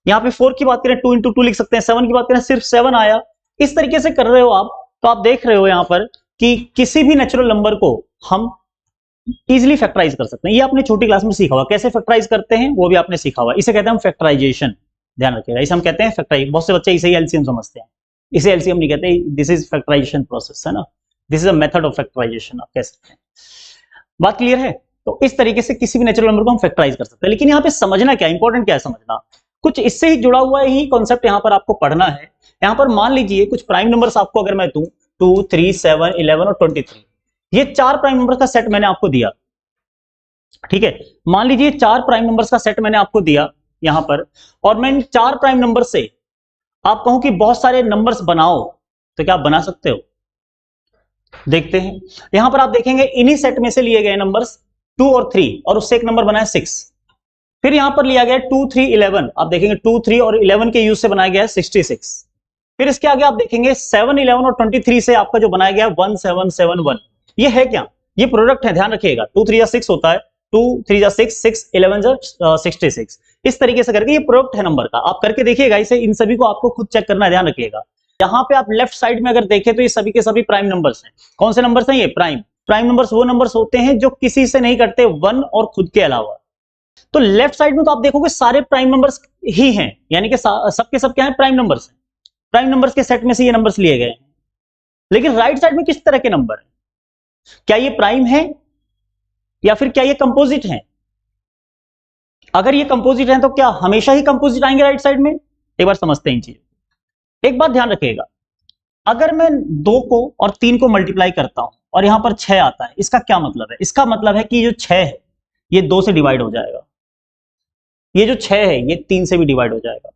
यहाँ पे 4 की बात करें 2 into 2 लिख सकते हैं। 7 की बात करें सिर्फ 7 आया। इस तरीके से कर रहे हो आप, तो आप देख रहे हो यहाँ पर कि किसी भी नेचुरल नंबर को हम इजिली फैक्टराइज कर सकते हैं। ये आपने छोटी क्लास में सीखा हुआ, कैसे फैक्टराइज करते हैं वो भी आपने सीखा हुआ। इसे कहते हैं हम फैक्टराइजेशन, ध्यान रखिएगा, इसे हम कहते हैं फैक्टराइज। बहुत से बच्चे इसे एलसीएम समझते हैं, इसे एलसीएम नहीं कहते, दिस इज फैक्टराइजेशन प्रोसेस, है ना, this is a method of factorisation, आप कह सकते हैं। बात क्लियर है? तो इस तरीके से किसी भी नेचुरल नंबर को हम फैक्टराइज कर सकते हैं। लेकिन यहाँ पे समझना क्या, इंपॉर्टेंट क्या है समझना, कुछ इससे ही जुड़ा हुआ ही कॉन्सेप्ट यहाँ पर आपको पढ़ना है। यहाँ पर मान लीजिए कुछ प्राइम नंबर्स आपको अगर मैं दूं 2 3 7 11 और 23, ये 4 प्राइम नंबर का सेट मैंने आपको दिया। ठीक है, मान लीजिए 4 प्राइम नंबर्स का सेट मैंने आपको दिया यहां पर, और मैं इन 4 प्राइम नंबर से आप कहूं कि बहुत सारे नंबर्स बनाओ, तो क्या आप बना सकते हो? देखते हैं। यहां पर आप देखेंगे इन्हीं सेट में से लिए गए नंबर्स 2 और 3, और उससे एक नंबर बनाया 6। फिर यहां पर लिया गया 2 3 11, आप देखेंगे 2 3 और 11 के यूज से बनाया गया 66। फिर इसके आगे आप देखेंगे 7 11 और 23 से आपका जो बनाया गया 1771। ये है क्या? ये प्रोडक्ट है, ध्यान रखिएगा। 2 3 जा 6 होता है, 2 3 जा 6, 6 11 जा 66। इस तरीके से करके ये प्रोडक्ट है नंबर का, आप करके देखिएगा इसे। इन सभी को आपको खुद चेक करना है, ध्यान रखिएगा। यहाँ पे आप लेफ्ट साइड में अगर देखें तो ये सभी के सभी प्राइम नंबर्स हैं। कौन से नंबर्स हैं ये? प्राइम नंबर्स वो नंबर्स होते हैं जो किसी से नहीं कटते, 1 और खुद के अलावा। तो लेफ्ट साइड में तो आप देखोगे सारे प्राइम नंबर्स ही हैं, यानी कि सबके सब क्या है? प्राइम नंबर्स हैं। प्राइम नंबर्स के सेट में से ये नंबर्स लिए गए हैं। लेकिन राइट साइड में किस तरह के नंबर हैं? क्या ये प्राइम है या फिर क्या ये कंपोजिट हैं? अगर ये कंपोजिट हैं तो क्या हमेशा ही कंपोजिट आएंगे राइट साइड में? एक बार समझते हैं इन चीजों। एक बात ध्यान रखिएगा, अगर मैं 2 को और 3 को मल्टीप्लाई करता हूं और यहां पर 6 आता है, इसका क्या मतलब है? इसका मतलब है कि जो 6 है ये 2 से डिवाइड हो जाएगा, ये जो 6 है ये 3 से भी डिवाइड हो जाएगा।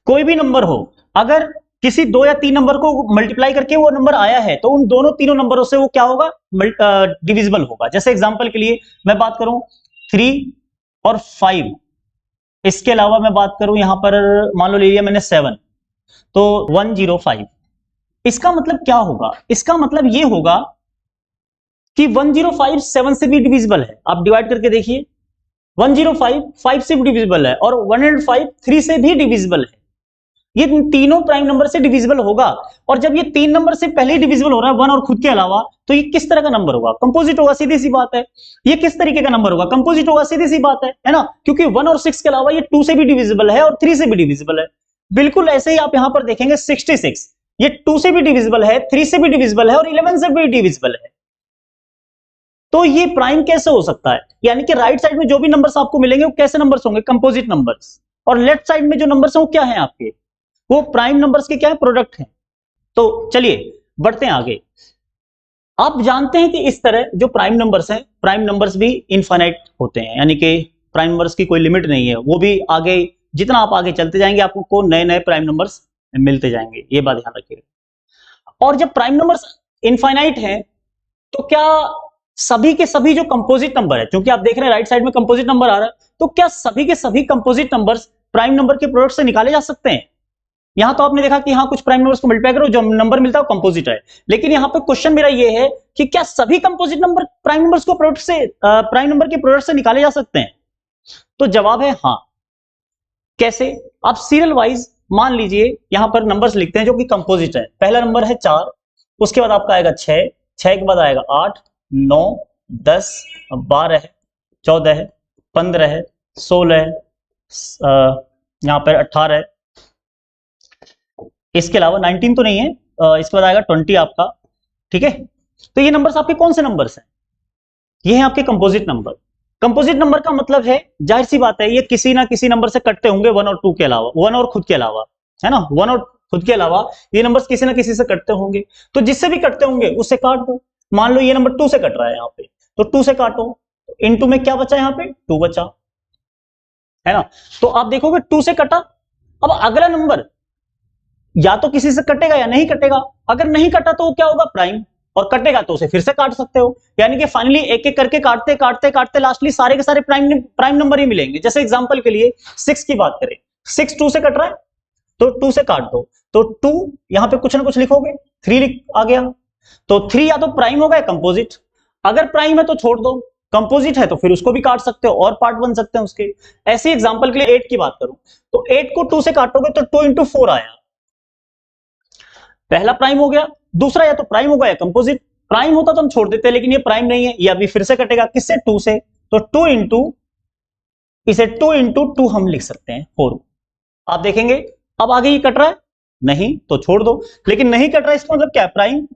कोई भी नंबर हो, अगर किसी 2 या 3 नंबर को मल्टीप्लाई करके वो नंबर आया है तो उन दोनों तीनों नंबरों से वो क्या होगा, डिविजिबल होगा। जैसे एग्जांपल के लिए मैं बात करूं 3 और 5, इसके अलावा मैं बात करूं यहां पर मान लो ले लिया मैंने 7, तो 105। इसका मतलब क्या होगा, इसका मतलब ये होगा कि 105 7 से भी डिविजिबल है। आप डिवाइड करके देखिए, 105 5 से भी डिविजिबल है और 105 3 से भी डिविजिबल है। ये तीनों प्राइम नंबर से डिविजिबल होगा। और जब ये 3 नंबर से पहले ही डिविजिबल हो रहा है 1 और खुद के अलावा, तो ये किस तरह का नंबर होगा, कंपोजिट होगा, सीधी सी बात है। ये किस तरीके का नंबर होगा, कंपोजिट होगा, सीधी सी बात है ना, क्योंकि 1 और 6 के अलावा ये 2 से भी डिविजिबल है और 3 से भी डिविजिबल है। बिल्कुल ऐसे ही आप यहां पर देखेंगे 66, ये 2 से भी डिविजिबल है, 3 से भी डिविजिबल है और 11 से भी डिविजिबल है। तो ये प्राइम कैसे हो सकता है, यानी कि राइट साइड में जो भी नंबर्स आपको मिलेंगे वो कैसे नंबर्स होंगे, कंपोजिट नंबर्स, और लेफ्ट साइड में जो नंबर्स हैं वो क्या है आपके, वो प्राइम नंबर्स के क्या है, प्रोडक्ट हैं। तो चलिए बढ़ते हैं आगे। आप जानते हैं कि इस तरह जो प्राइम नंबर्स हैं, प्राइम नंबर्स भी इनफाइनाइट होते हैं, यानी कि प्राइम नंबर्स की कोई लिमिट नहीं है, वो भी आगे जितना आप आगे चलते जाएंगे आपको नए नए प्राइम नंबर्स मिलते जाएंगे, ये बात ध्यान रखिएगा। और जब प्राइम नंबर्स इनफाइनाइट हैं तो क्या सभी के सभी जो कंपोजिट नंबर है, क्योंकि आप देख रहे हैं राइट साइड में कंपोजिट नंबर आ रहा है, तो क्या सभी के सभी कंपोजिट नंबर्स प्राइम नंबर के प्रोडक्ट से निकाले जा सकते हैं। यहां तो आपने देखा कि हाँ कुछ प्राइम नंबर्स को मल्टीप्लाई करो जो नंबर मिलता है वो कंपोजिट है, लेकिन यहां पे क्वेश्चन मेरा ये है कि क्या सभी कंपोजिट नंबर प्राइम नंबर्स को प्रोडक्ट से प्राइम नंबर के प्रोडक्ट से निकाले जा सकते हैं। तो जवाब है हाँ। कैसे, आप सीरियल वाइज मान लीजिए यहां पर नंबर्स लिखते हैं जो कि कंपोजिट है। पहला नंबर है 4, उसके बाद आपका आएगा 6, 6 के बाद आएगा 8, 9, 10, 12 है, 14 है, 15 है, 16 है, यहां पर 18 है, इसके अलावा 19 तो नहीं है, इसके बाद आएगा 20 आपका, ठीक है। तो ये नंबर्स आपके कौन से नंबर्स हैं, ये हैं आपके कंपोजिट नंबर। कंपोजिट नंबर का मतलब है जाहिर सी बात है ये किसी ना किसी नंबर से कटते होंगे, 1 और 2 के अलावा, 1 और खुद के अलावा, है ना, 1 और खुद के अलावा ये नंबर्स किसी ना किसी से कटते होंगे। तो जिससे भी कटते होंगे उससे काट दो। मान लो ये नंबर 2 से कट रहा है यहाँ पे, तो 2 से काटो, इनटू में क्या बचा, यहाँ पे 2 बचा, है ना। तो आप देखोगे 2 से कटा, अब अगला नंबर या तो किसी से कटेगा या नहीं कटेगा, अगर नहीं कटा तो वो क्या होगा, प्राइम, और कटेगा तो उसे फिर से काट सकते हो। यानी कि फाइनली एक एक करके काटते काटते काटते लास्टली सारे के सारे प्राइम नंबर ही मिलेंगे। जैसे एग्जांपल के लिए 6 की बात करें, 6 2 से कट रहा है तो 2 से काट दो, तो 2 यहां पे कुछ ना कुछ लिखोगे, 3 आ गया, तो 3 या तो प्राइम होगा या कंपोजिट। अगर प्राइम है तो छोड़ दो, कंपोजिट है तो फिर उसको भी काट सकते हो और पार्ट बन सकते हैं उसके। ऐसे एग्जांपल के लिए 8 की बात करूं तो 8 को 2 से काटोगे तो 2 इंटू 4 आया, पहला प्राइम हो गया, दूसरा या तो प्राइम होगा या कंपोजिट। प्राइम होता तो हम छोड़ देते, लेकिन ये प्राइम नहीं है, ये अभी फिर से कटेगा, किससे, 2 से, तो 2 इंटू, इसे 2 इंटू 2 हम लिख सकते हैं 4। आप देखेंगे अब आगे ये कट रहा है, नहीं तो छोड़ दो, लेकिन नहीं कट रहा है इसका मतलब क्या है, प्राइम।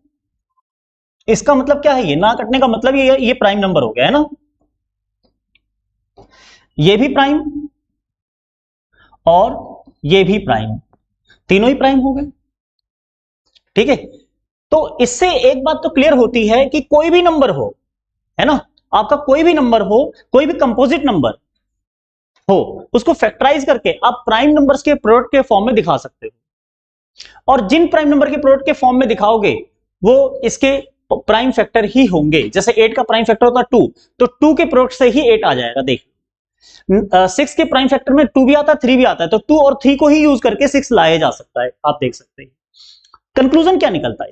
इसका मतलब क्या है, ये ना कटने का मतलब ये प्राइम नंबर हो गया, है ना। ये भी प्राइम और ये भी प्राइम, तीनों ही प्राइम हो गए, ठीक है। तो इससे एक बात तो क्लियर होती है कि कोई भी नंबर हो, है ना, आपका कोई भी नंबर हो, कोई भी कंपोजिट नंबर हो, उसको फैक्टराइज करके आप प्राइम नंबर्स के प्रोडक्ट के फॉर्म में दिखा सकते हो। और जिन प्राइम नंबर के प्रोडक्ट के फॉर्म में दिखाओगे वो इसके प्राइम फैक्टर ही होंगे। जैसे 8 का प्राइम फैक्टर होता है 2, तो 2 के प्रोडक्ट से ही 8 आ जाएगा। देख 6 के प्राइम फैक्टर में 2 भी आता है, 3 भी आता है, तो 2 और 3 को ही यूज करके 6 लाया जा सकता है। आप देख सकते हैं कंक्लूजन क्या निकलता है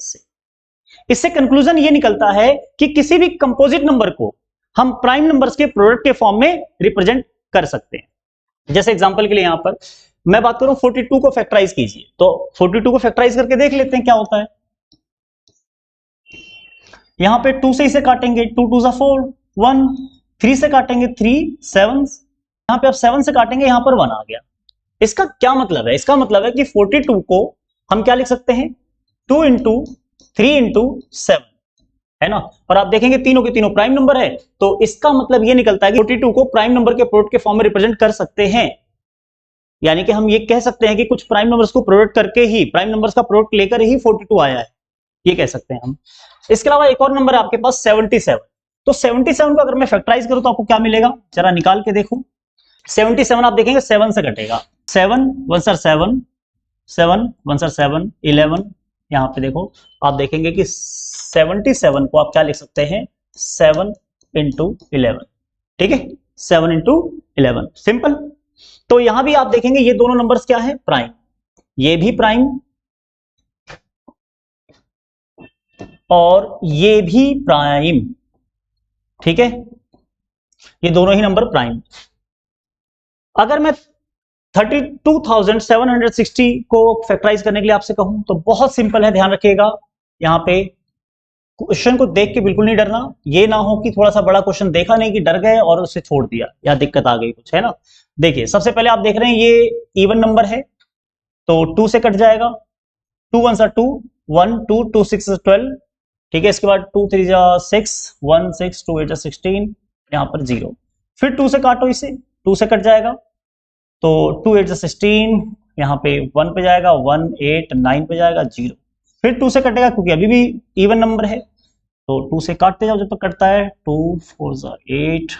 इससे कंक्लूजन ये निकलता है कि किसी भी कंपोजिट नंबर को हम प्राइम नंबर्स के प्रोडक्ट के फॉर्म में रिप्रेजेंट कर सकते हैं। जैसे एग्जांपल के लिए यहां पर मैं बात करूं 42 को फैक्टराइज कीजिए, तो 42 को फैक्टराइज करके देख लेते हैं क्या होता है। यहां पे 2 से इसे काटेंगे, 2 2 4 1, 3 से काटेंगे 3 7, यहां पे आप 7 से काटेंगे, यहां पर 1 आ गया। इसका क्या मतलब है, इसका मतलब है कि 42 को हम क्या लिख सकते हैं, 2 इंटू 3 इंटू 7, है ना। और आप देखेंगे तीनों के तीनों प्राइम नंबर है, तो इसका मतलब ये निकलता है कि 42 को प्राइम नंबर के प्रोडक्ट के फॉर्म में रिप्रेजेंट कर सकते हैं। यानी कि हम ये कह सकते हैं कि कुछ प्राइम नंबर्स को प्रोडक्ट करके ही, प्राइम नंबर्स का प्रोडक्ट लेकर ही 42 आया है, ये कह सकते हैं हम। इसके अलावा एक और नंबर है आपके पास 77, तो 77 को अगर मैं फैक्टराइज करूं तो आपको क्या मिलेगा, जरा निकाल के देखो। 77 आप देखेंगे 7 से कटेगा, 7 1 7, 7 1 7 11, यहाँ पे देखो आप देखेंगे कि 77 को आप क्या लिख सकते हैं 7 इंटू 11, ठीक है 7 इंटू 11, सिंपल। तो यहां भी आप देखेंगे ये दोनों नंबर्स क्या है प्राइम, ये भी प्राइम और ये भी प्राइम, ठीक है ये दोनों ही नंबर प्राइम। अगर मैं 32,760 को फैक्टराइज करने के लिए आपसे कहूं तो बहुत सिंपल है, ध्यान रखिएगा यहां पे क्वेश्चन को देख के बिल्कुल नहीं डरना, ये ना हो कि थोड़ा सा बड़ा क्वेश्चन देखा नहीं कि डर गए और उसे छोड़ दिया या दिक्कत आ गई कुछ, है ना। देखिए सबसे पहले आप देख रहे हैं ये इवन नंबर है तो 2 से कट जाएगा, 2 1 2 1 2 2 6 12, ठीक है। इसके बाद 2 3 6 1 6 2 8 16, यहाँ पर 0, फिर 2 से काटो इसे, 2 से कट जाएगा तो 2 8 16, यहाँ पे 1 पे जाएगा, 1 8 9 पे जाएगा 0, फिर 2 से कटेगा क्योंकि अभी भी इवन नंबर है तो 2 से काटते जाओ जब तक कटता है, 2 4 8,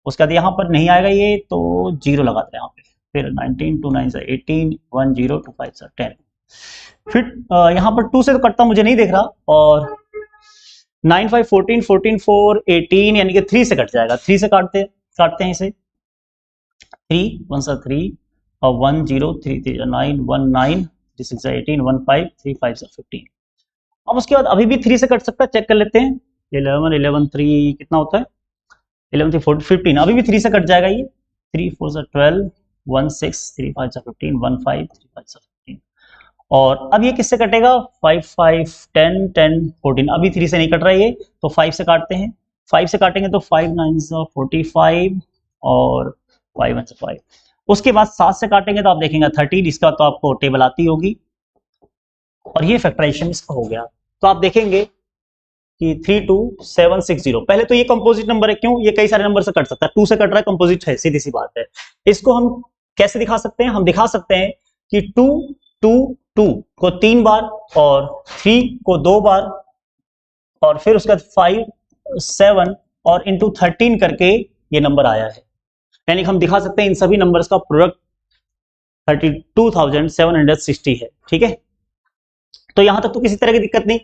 उसके बाद यहाँ पर नहीं आएगा ये तो 0 लगाते हैं यहाँ पे, फिर 19 2 9 18 1 0 2 5 10, फिर यहाँ पर 2 से तो कटता मुझे नहीं दिख रहा, और 9 5 14 14 4 18 यानी कि 3 से कट जाएगा, 3 से काटते हैं इसे, 3 1 3 और 1 0 3 3 9 1 9 3 6 18 1 5 3 5 15। अब उसके बाद अभी भी 3 से कट सकता है, चेक कर लेते हैं, 11 11 3 कितना होता है, 11 3 4 15, अभी भी 3 से कट जाएगा ये, 3 4 12 1 6 3 5 15 1 5 3 5 15, और अब ये किससे कटेगा 5 5 10 10 14, अभी 3 से नहीं कट रहा है ये तो 5 से काटते हैं, 5 से काटेंगे तो 5 9 45 और 5 1 5, उसके बाद 7 से काटेंगे तो आप देखेंगे 13, इसका तो आपको टेबल आती होगी, और ये फैक्टराइजेशन इसका हो गया। तो आप देखेंगे कि 32760, पहले तो ये कंपोजिट नंबर है, क्यों ये कई सारे नंबर से कट सकता है, 2 से कट रहा है कंपोजिट है, सीधी सी बात है। इसको हम कैसे दिखा सकते हैं, हम दिखा सकते हैं कि 2 2 2 को 3 बार और 3 को 2 बार और फिर उसके बाद 5 7 और इंटू 13 करके ये नंबर आया है, यानी हम दिखा सकते हैं इन सभी नंबर्स का प्रोडक्ट 32,760 है, ठीक है। तो यहां तक तो किसी तरह की दिक्कत नहीं,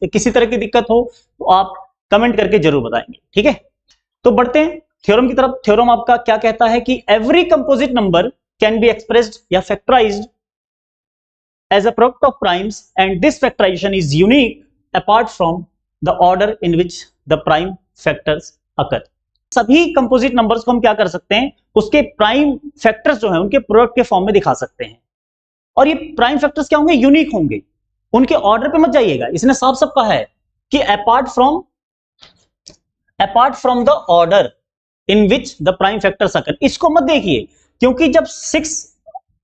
किसी तरह की दिक्कत हो तो आप कमेंट करके जरूर बताएंगे, ठीक है। तो बढ़ते हैं थ्योरम की तरफ। थ्योरम आपका क्या कहता है कि every composite number can be expressed या factorised as a product of primes and this factorisation is unique apart from the order in which the prime factors occur. सभी कंपोजिट नंबर्स को हम क्या कर सकते हैं, उसके प्राइम फैक्टर्स जो है उनके प्रोडक्ट के फॉर्म में दिखा सकते हैं, और ये प्राइम फैक्टर्स क्या होंगे, यूनिक होंगे, उनके ऑर्डर पे मत जाइएगा, इसने साफ साफ कहा है कि apart from the order in which the prime factors occur, इसको मत देखिए, क्योंकि जब 6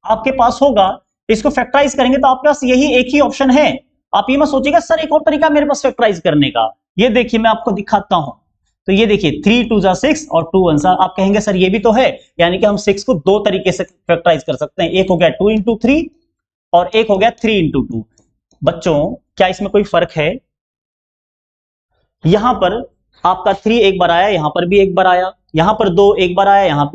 आपके पास होगा इसको फैक्टराइज करेंगे तो आपके पास यही एक ही ऑप्शन है। आप ये मत सोचिएगा सर एक और तरीका मेरे पास फैक्टराइज करने का, ये देखिए मैं आपको दिखाता हूं। तो ये देखिए 3 2 6 और 2 1, आप कहेंगे सर ये भी तो है, यानी कि हम 6 को 2 तरीके से फैक्टराइज कर सकते हैं, एक हो गया 2 इंटू 3 और एक हो गया 3 इंटू 2। बच्चों क्या इसमें कोई फर्क है, यहां पर आपका 3 एक बार आया, यहां पर भी एक बार आया, यहां पर 2 एक बार आया, यहां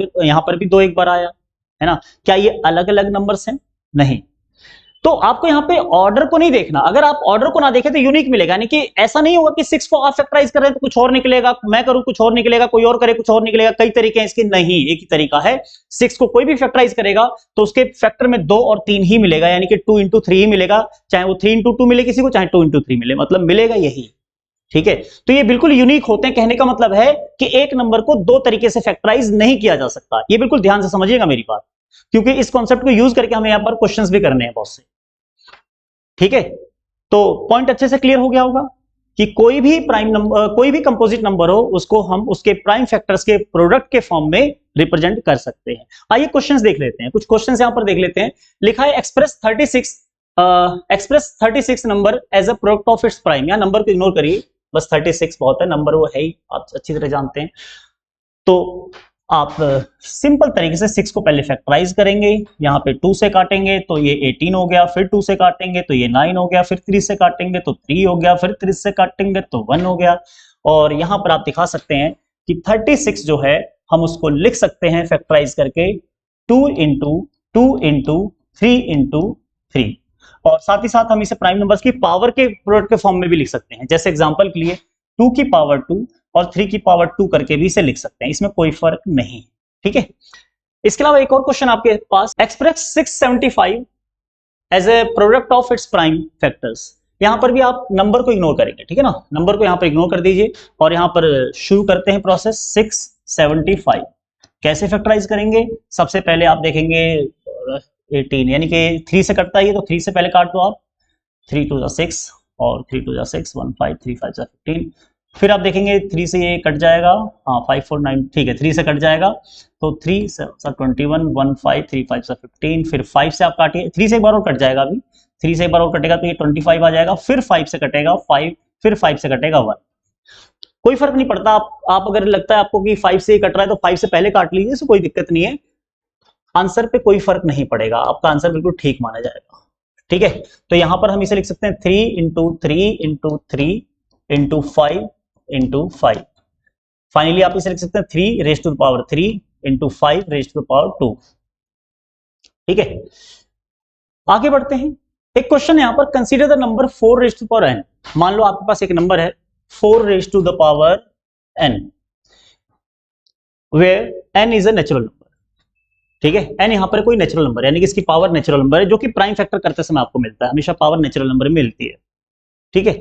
पर भी 2 एक बार आया, है ना। क्या ये अलग अलग नंबर्स हैं, नहीं। तो आपको यहाँ पे ऑर्डर को नहीं देखना, अगर आप ऑर्डर को ना देखें तो यूनिक मिलेगा, यानी कि ऐसा नहीं होगा कि 6 को आप फैक्टराइज कर रहे हैं तो कुछ और निकलेगा, मैं करूं कुछ और निकलेगा, कोई और करे कुछ और निकलेगा, कई तरीके हैं इसके, नहीं एक ही तरीका है। 6 को कोई भी फैक्टराइज करेगा तो उसके फैक्टर में 2 और 3 ही मिलेगा, यानी कि 2 इंटू 3 ही मिलेगा, चाहे वो 3 इंटू 2 मिले किसी को, चाहे 2 इंटू 3 मिले, मतलब मिलेगा यही, ठीक है। तो ये बिल्कुल यूनिक होते हैं, कहने का मतलब है कि एक नंबर को 2 तरीके से फैक्टराइज नहीं किया जा सकता, ये बिल्कुल ध्यान से समझिएगा मेरी बात, क्योंकि इस कॉन्सेप्ट को यूज करके हमें यहाँ पर क्वेश्चंस भी करने हैं बहुत से, ठीक है। तो पॉइंट अच्छे से क्लियर हो गया होगा कि कोई भी प्राइम नंबर, कोई भी कंपोजिट नंबर हो उसको हम उसके प्राइम फैक्टर्स के प्रोडक्ट के फॉर्म में रिप्रेजेंट कर सकते हैं। आइए क्वेश्चंस देख लेते हैं, कुछ क्वेश्चंस यहां पर देख लेते हैं। लिखा है express 36 number as a product of its prime, या नंबर को इग्नोर करिए, बस 36 बहुत है, नंबर वो है ही, आप अच्छी तरह जानते हैं। तो आप सिंपल तरीके से 6 को पहले फैक्टराइज करेंगे, यहाँ पे 2 से काटेंगे तो ये 18 हो गया, फिर 2 से काटेंगे तो ये 9 हो गया, फिर 3 से काटेंगे तो 3 हो गया, फिर 3 से काटेंगे तो 1 हो गया, और यहाँ पर आप दिखा सकते हैं कि 36 जो है हम उसको लिख सकते हैं फैक्टराइज करके 2 इंटू 2 इंटू 3 इंटू 3। और साथ ही साथ हम इसे प्राइम नंबर्स की पावर के प्रोडक्ट के फॉर्म में भी लिख सकते हैं, जैसे एग्जांपल के लिए 2 की पावर 2 और 3 की पावर 2 करके भी इसे लिख सकते हैं, इसमें कोई फर्क नहीं है। ठीक है, इसके अलावा एक और क्वेश्चन आपके पास, express 675 as a product of its prime factors. यहां पर भी आप नंबर को इग्नोर करेंगे, ठीक है ना, नंबर को यहां पर इग्नोर कर दीजिए और यहां पर शुरू करते हैं प्रोसेस 675। कैसे फैक्टराइज करेंगे? सबसे पहले आप देखेंगे 18 यानी कि 3 से कटता है, तो 3 से पहले काट दो आप, 3 2 जा 6 और 3 2 जा 6, 1 5 3 5 जा 15। फिर आप देखेंगे 3 से ये कट जाएगा, हाँ 5 4 9, ठीक है 3 से कट जाएगा, तो 3 से 21 1 5 3 5 से 15। फिर 5 से आप काटिए, 3 से एक बार और कट जाएगा, अभी 3 से एक बार और कटेगा तो ये 25 आ जाएगा। फिर 5 से कटेगा 5, फिर 5 से कटेगा 1। कोई फर्क नहीं पड़ता, आप अगर लगता है आपको कि 5 से ही कट रहा है तो 5 से पहले काट लीजिए, इससे कोई दिक्कत नहीं है, आंसर पे कोई फर्क नहीं पड़ेगा, आपका आंसर बिल्कुल ठीक माना जाएगा। ठीक है, तो यहां पर हम इसे लिख सकते हैं 3 into 3 into 3 into 5 into 5। Finally आप इसे लिख सकते हैं 3 raise to the power 3 into 5 raise to the power 2। ठीक है, आगे बढ़ते हैं। एक क्वेश्चन यहां पर, consider the number 4 raise to the power n। मान लो आपके पास एक नंबर है 4 raise to the power n, where n is a natural number. ठीक है, n यहां पर कोई नेचुरल नंबर यानी कि इसकी पावर नेचुरल नंबर है, जो कि प्राइम फैक्टर करते समय आपको मिलता है, हमेशा पावर नेचुरल नंबर मिलती है। ठीक है,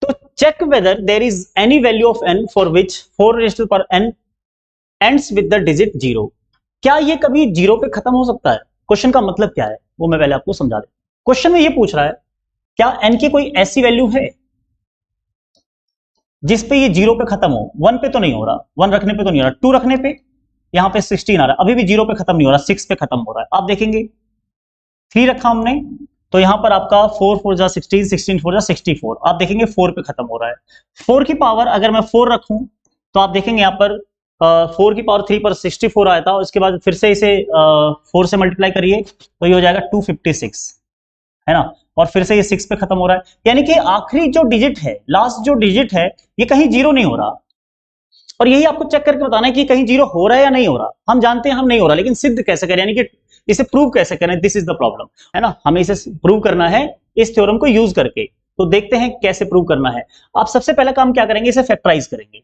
तो check whether there is any value of n for which 4 raise to the power n ends with the digit 0। क्या ये कभी 0 पे खत्म हो सकता है? क्वेश्चन का मतलब क्या है वो मैं पहले आपको समझा दूं। क्वेश्चन में ये पूछ रहा है क्या n की कोई ऐसी वैल्यू है जिस पे ये 0 पे खत्म हो? 1 पे तो नहीं हो रहा, 1 रखने पे तो नहीं हो रहा, 2 रखने पे यहां पे 16 आ रहा है, अभी भी 0 पे खत्म नहीं हो रहा, 6 पे खत्म हो रहा है। आप देखेंगे 3 रखा हमने तो यहां पर आपका 4 4 जा 16, 16 4 जा 64, आप देखेंगे 4 पे खत्म हो रहा है। 4 की पावर अगर मैं 4 रखूं तो आप देखेंगे यहां पर 4 की पावर 3 पर 64 आया था, उसके बाद फिर से इसे 4 से मल्टीप्लाई करिए तो ये हो जाएगा 256, है ना, और फिर से ये 6 पे खत्म हो रहा है, यानी कि आखिरी जो डिजिट है, लास्ट जो डिजिट है, ये कहीं 0 नहीं हो रहा। और यही आपको चेक करके बताना है कि कहीं 0 हो रहा है या नहीं हो रहा। हम जानते हैं हम नहीं हो रहा, लेकिन सिद्ध कैसे करें, यानी कि इसे प्रूव कैसे करें, दिस इज द प्रॉब्लम, है ना, हमें इसे प्रूव करना है इस थ्योरम को यूज करके। तो देखते हैं कैसे प्रूव करना है। आप सबसे पहला काम क्या करेंगे, इसे फैक्टराइज करेंगे।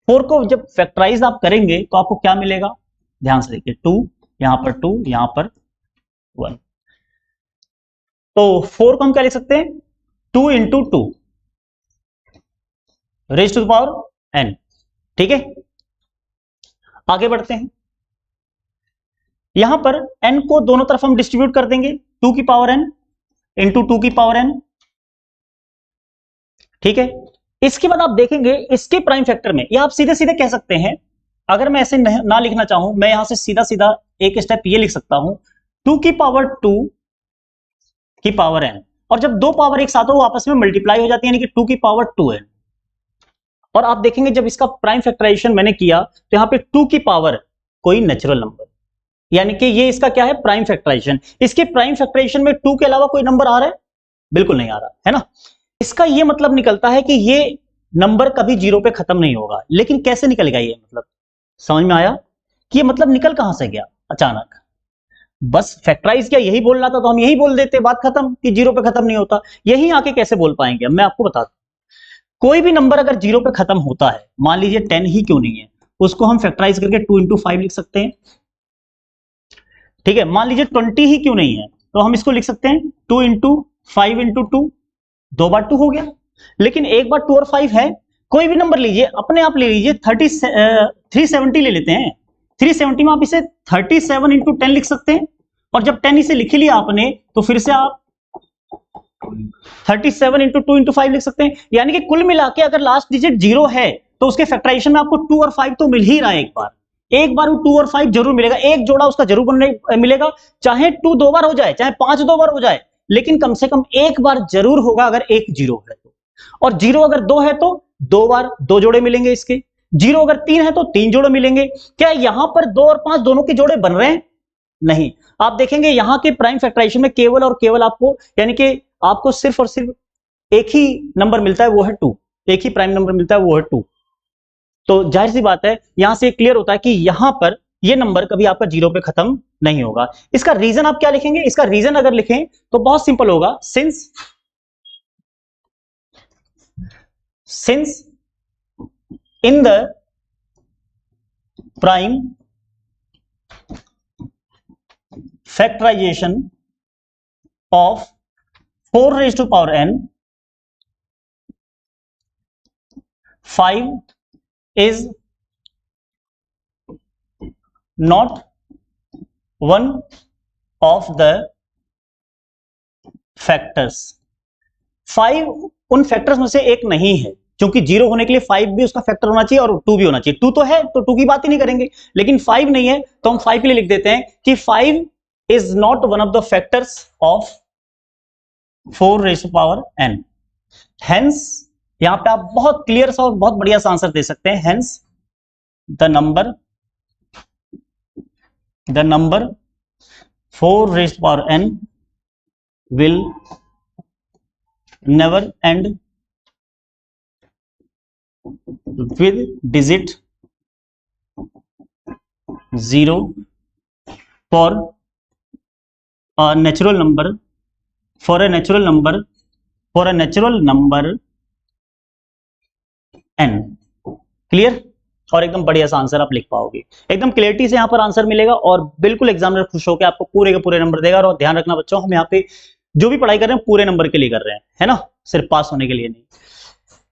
4 को जब फैक्टराइज आप करेंगे तो आपको क्या मिलेगा, ध्यान से देखिए, 2 यहां पर 2 यहां पर 1, तो 4 को हम क्या लिख सकते हैं, 2 into 2 raise to the power n। ठीक है, आगे बढ़ते हैं। यहां पर n को दोनों तरफ हम डिस्ट्रीब्यूट कर देंगे, 2 की पावर n इंटू 2 की पावर n। ठीक है, इसके बाद आप देखेंगे इसके प्राइम फैक्टर में, या आप सीधे सीधे कह सकते हैं, अगर मैं ऐसे ना लिखना चाहूं, मैं यहां से सीधा सीधा एक स्टेप ये लिख सकता हूं, 2 की पावर 2 की पावर n, और जब दो पावर एक साथ हो वो आपस में मल्टीप्लाई हो जाती है, यानी कि 2 की पावर 2n। और आप देखेंगे जब इसका प्राइम फैक्टराइजेशन मैंने किया तो यहां पे 2 की पावर कोई नेचुरल नंबर, यानी कि ये इसका क्या है, प्राइम फैक्टराइजेशन। इसके प्राइम फैक्टराइजेशन में 2 के अलावा कोई नंबर आ रहा है? बिल्कुल नहीं आ रहा, है ना। इसका ये मतलब निकलता है कि ये नंबर कभी 0 पे खत्म नहीं होगा। लेकिन कैसे निकलेगा ये मतलब, समझ में आया कि ये मतलब निकल कहां से गया अचानक? बस फैक्टराइज किया, यही बोलना था तो हम यही बोल देते, बात खत्म, कि 0 पे खत्म नहीं होता। यही आके कैसे बोल पाएंगे, मैं आपको बता दूं। कोई भी नंबर अगर 0 पे खत्म होता है, मान लीजिए 10 ही क्यों नहीं है, उसको हम फैक्टराइज करके 2 इंटू 5 लिख सकते हैं। ठीक है, मान लीजिए 20 ही क्यों नहीं है, तो हम इसको लिख सकते हैं 2 इंटू 5 इंटू 2, 2 बार 2 हो गया। लेकिन एक बार 2 और 5 है, कोई भी नंबर लीजिए, अपने आप ले लीजिए, 370 ले लेते हैं। 370 में आप इसे 37 इंटू 10 लिख सकते हैं, और जब 10 इसे लिख लिया आपने तो फिर से आप 37 इंटू 2 इंटू 5 लिख सकते हैं। यानी कि कुल मिला के अगर लास्ट डिजिट 0 है तो उसके फैक्टराइजेशन में आपको 2 और 5 तो मिल ही रहा है। एक बार वो 2 और 5 जरूर मिलेगा, एक जोड़ा उसका जरूर बनने मिलेगा, चाहे 2 2 बार हो जाए, चाहे 5 2 बार हो जाए, लेकिन कम से कम एक बार जरूर होगा अगर एक 0 है तो। और 0 अगर 2 है तो 2 बार 2 जोड़े मिलेंगे इसके। 0 अगर 3 है तो 3 जोड़े मिलेंगे। क्या यहां पर 2 और 5 दोनों के जोड़े बन रहे हैं? नहीं। आप देखेंगे यहां के प्राइम फैक्टराइजेशन में केवल और केवल आपको, यानी कि आपको सिर्फ और सिर्फ एक ही नंबर मिलता है, वो है 2। एक ही प्राइम नंबर मिलता है, वो है 2। तो जाहिर सी बात है यहां से क्लियर होता है कि यहां पर ये नंबर कभी आपका 0 पे खत्म नहीं होगा। इसका रीजन आप क्या लिखेंगे? इसका रीजन अगर लिखें तो बहुत सिंपल होगा, since in the prime factorisation of 4 raised to power n, 5 is not one of the factors। 5 उन फैक्टर्स में से एक नहीं है, क्योंकि 0 होने के लिए 5 भी उसका फैक्टर होना चाहिए और 2 भी होना चाहिए। 2 तो है तो 2 की बात ही नहीं करेंगे, लेकिन 5 नहीं है तो हम 5 के लिए लिख देते हैं कि 5 is not one of the factors of 4 raised to power n। Hence यहां पे आप बहुत क्लियर सा और बहुत बढ़िया सा आंसर दे सकते हैं। Hence the number 4 raised to power n will never end with digit 0 for a natural number n। Clear? और एकदम बढ़िया सा आंसर आप लिख पाओगे, एकदम क्लियरिटी से यहां पर आंसर मिलेगा और बिल्कुल एग्जामिनर खुश होकर आपको पूरे के पूरे नंबर देगा। और ध्यान रखना बच्चों, हम यहाँ पे जो भी पढ़ाई कर रहे हैं पूरे नंबर के लिए कर रहे हैं, है ना, सिर्फ पास होने के लिए नहीं।